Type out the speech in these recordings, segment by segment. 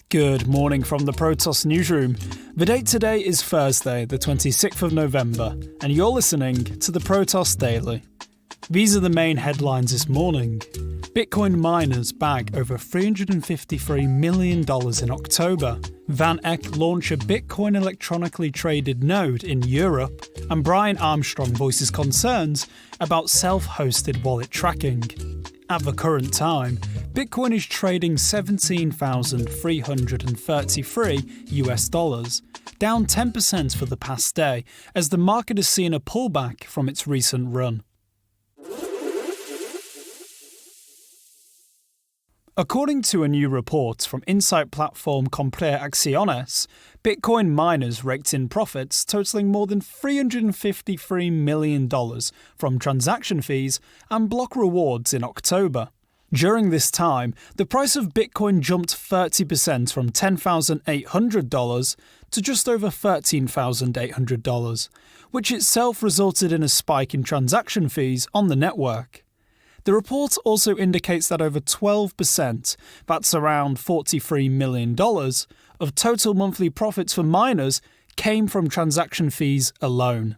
Good morning from the Protos newsroom. The date today is Thursday, the 26th of November, and you're listening to the Protos Daily. These are the main headlines this morning. Bitcoin miners bag over $353 million in October. VanEck launch a Bitcoin electronically traded node in Europe, and Brian Armstrong voices concerns about self-hosted wallet tracking. At the current time, Bitcoin is trading $17,333 down 10% for the past day, as the market has seen a pullback from its recent run. According to a new report from insight platform Comprar Acciones, Bitcoin miners raked in profits totaling more than $353 million from transaction fees and block rewards in October. During this time, the price of Bitcoin jumped 30% from $10,800 to just over $13,800, which itself resulted in a spike in transaction fees on the network. The report also indicates that over 12%, that's around $43 million, of total monthly profits for miners came from transaction fees alone.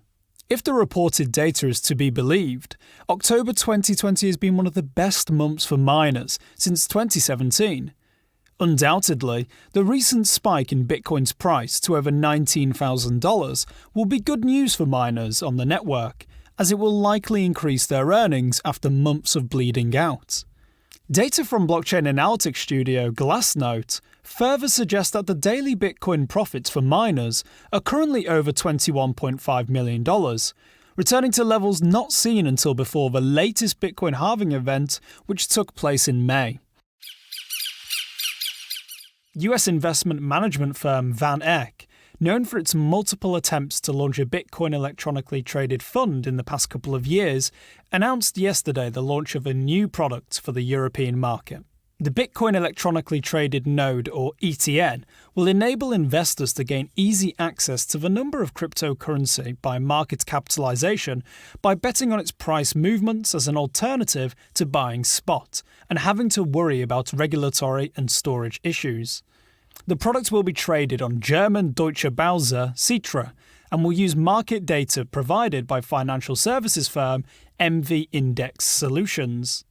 If the reported data is to be believed, October 2020 has been one of the best months for miners since 2017. Undoubtedly, the recent spike in Bitcoin's price to over $19,000 will be good news for miners on the network, as it will likely increase their earnings after months of bleeding out. Data from blockchain analytics studio Glassnode further suggests that the daily Bitcoin profits for miners are currently over $21.5 million, returning to levels not seen until before the latest Bitcoin halving event, which took place in May. US investment management firm VanEck, known for its multiple attempts to launch a Bitcoin electronically traded fund in the past couple of years, announced yesterday the launch of a new product for the European market. The Bitcoin electronically traded node, or ETN, will enable investors to gain easy access to the number of cryptocurrency by market capitalization by betting on its price movements as an alternative to buying spot and having to worry about regulatory and storage issues. The product will be traded on German Deutsche Börse Citra and will use market data provided by financial services firm MV Index Solutions.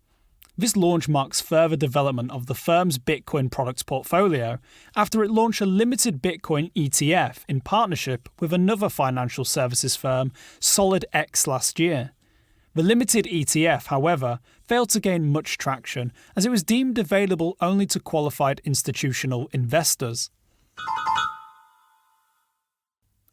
This launch marks further development of the firm's Bitcoin products portfolio after it launched a limited Bitcoin ETF in partnership with another financial services firm, SolidX, last year. The limited ETF, however, failed to gain much traction as it was deemed available only to qualified institutional investors.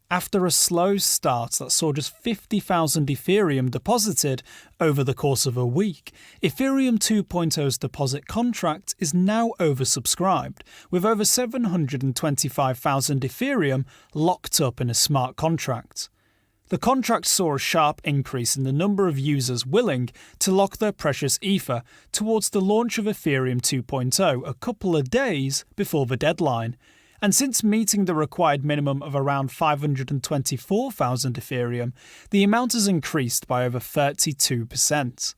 After a slow start that saw just 50,000 Ethereum deposited over the course of a week, Ethereum 2.0's deposit contract is now oversubscribed, with over 725,000 Ethereum locked up in a smart contract. The contract saw a sharp increase in the number of users willing to lock their precious Ether towards the launch of Ethereum 2.0 a couple of days before the deadline, and since meeting the required minimum of around 524,000 Ethereum, the amount has increased by over 32%.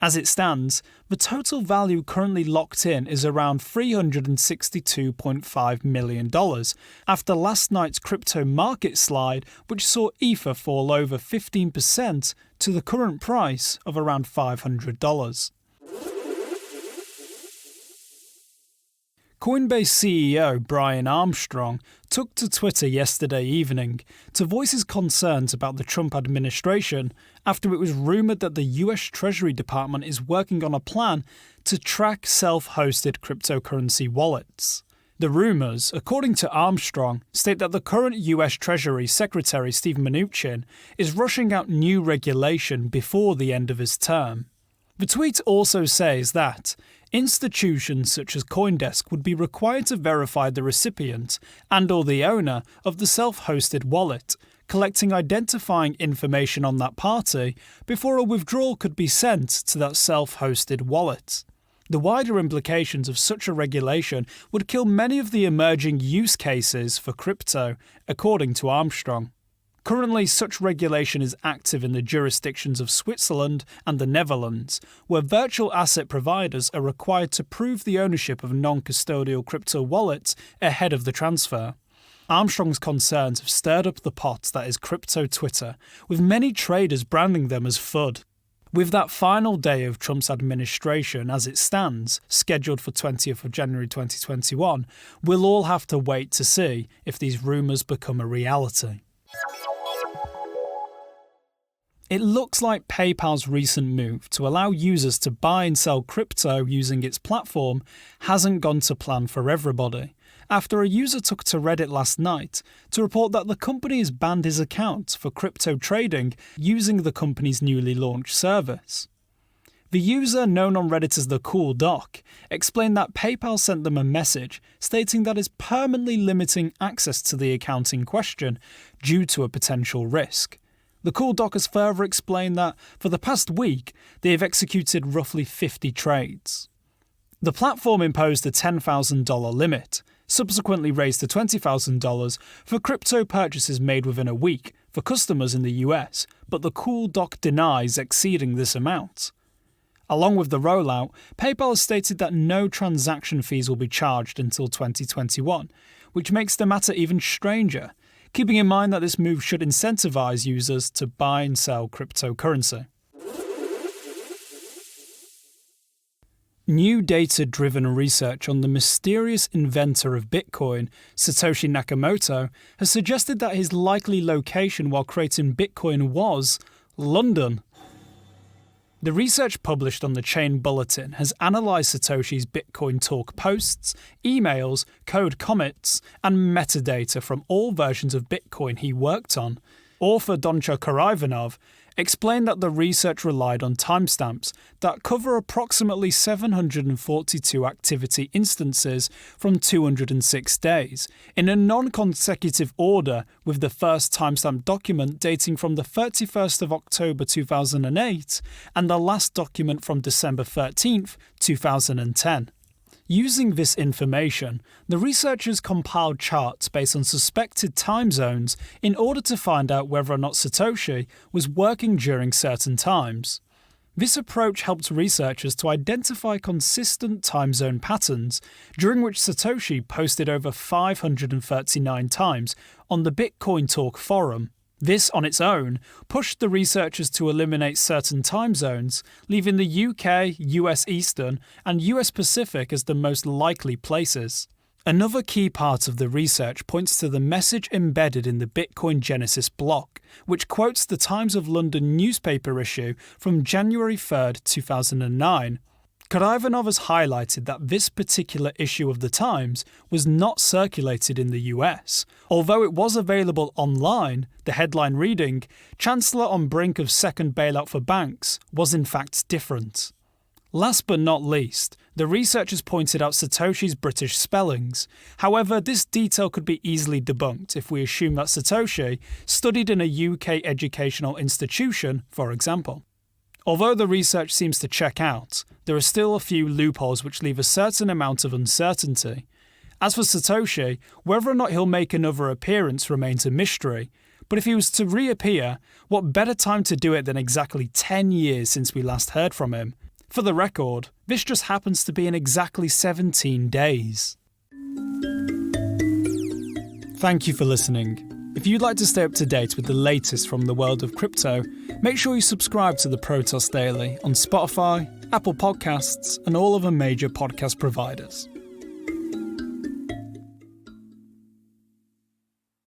As it stands, the total value currently locked in is around $362.5 million after last night's crypto market slide, which saw Ether fall over 15% to the current price of around $500. Coinbase CEO Brian Armstrong took to Twitter yesterday evening to voice his concerns about the Trump administration after it was rumoured that the US Treasury Department is working on a plan to track self-hosted cryptocurrency wallets. The rumours, according to Armstrong, state that the current US Treasury Secretary Steve Mnuchin is rushing out new regulation before the end of his term. The tweet also says that institutions such as CoinDesk would be required to verify the recipient and/or the owner of the self-hosted wallet, collecting identifying information on that party before a withdrawal could be sent to that self-hosted wallet. The wider implications of such a regulation would kill many of the emerging use cases for crypto, according to Armstrong. Currently, such regulation is active in the jurisdictions of Switzerland and the Netherlands, where virtual asset providers are required to prove the ownership of non-custodial crypto wallets ahead of the transfer. Armstrong's concerns have stirred up the pot that is crypto Twitter, with many traders branding them as FUD. With that final day of Trump's administration as it stands, scheduled for 20th of January 2021, we'll all have to wait to see if these rumours become a reality. It looks like PayPal's recent move to allow users to buy and sell crypto using its platform hasn't gone to plan for everybody, after a user took to Reddit last night to report that the company has banned his account for crypto trading using the company's newly launched service. The user, known on Reddit as the Cool Doc, explained that PayPal sent them a message stating that it's permanently limiting access to the account in question due to a potential risk. The Cool Doc has further explained that, for the past week, they have executed roughly 50 trades. The platform imposed a $10,000 limit, subsequently raised to $20,000 for crypto purchases made within a week for customers in the US, but the Cool Doc denies exceeding this amount. Along with the rollout, PayPal has stated that no transaction fees will be charged until 2021, which makes the matter even stranger, keeping in mind that this move should incentivize users to buy and sell cryptocurrency. New data-driven research on the mysterious inventor of Bitcoin, Satoshi Nakamoto, has suggested that his likely location while creating Bitcoin was London. The research published on the Chain Bulletin has analysed Satoshi's Bitcoin Talk posts, emails, code commits, and metadata from all versions of Bitcoin he worked on. Author Doncha Karaivanov explained that the research relied on timestamps that cover approximately 742 activity instances from 206 days, in a non-consecutive order, with the first timestamp document dating from the 31st of October 2008 and the last document from December 13th, 2010. Using this information, the researchers compiled charts based on suspected time zones in order to find out whether or not Satoshi was working during certain times. This approach helped researchers to identify consistent time zone patterns, during which Satoshi posted over 539 times on the Bitcoin Talk forum. This, on its own, pushed the researchers to eliminate certain time zones, leaving the UK, US Eastern, and US Pacific as the most likely places. Another key part of the research points to the message embedded in the Bitcoin Genesis block, which quotes the Times of London newspaper issue from January 3, 2009. Karaivanov has highlighted that this particular issue of the Times was not circulated in the US. Although it was available online, the headline reading, "Chancellor on brink of second bailout for banks," was in fact different. Last but not least, the researchers pointed out Satoshi's British spellings. However, this detail could be easily debunked if we assume that Satoshi studied in a UK educational institution, for example. Although the research seems to check out, there are still a few loopholes which leave a certain amount of uncertainty. As for Satoshi, whether or not he'll make another appearance remains a mystery, but if he was to reappear, what better time to do it than exactly 10 years since we last heard from him? For the record, this just happens to be in exactly 17 days. Thank you for listening. If you'd like to stay up to date with the latest from the world of crypto, make sure you subscribe to the Protoss Daily on Spotify, Apple Podcasts, and all other major podcast providers.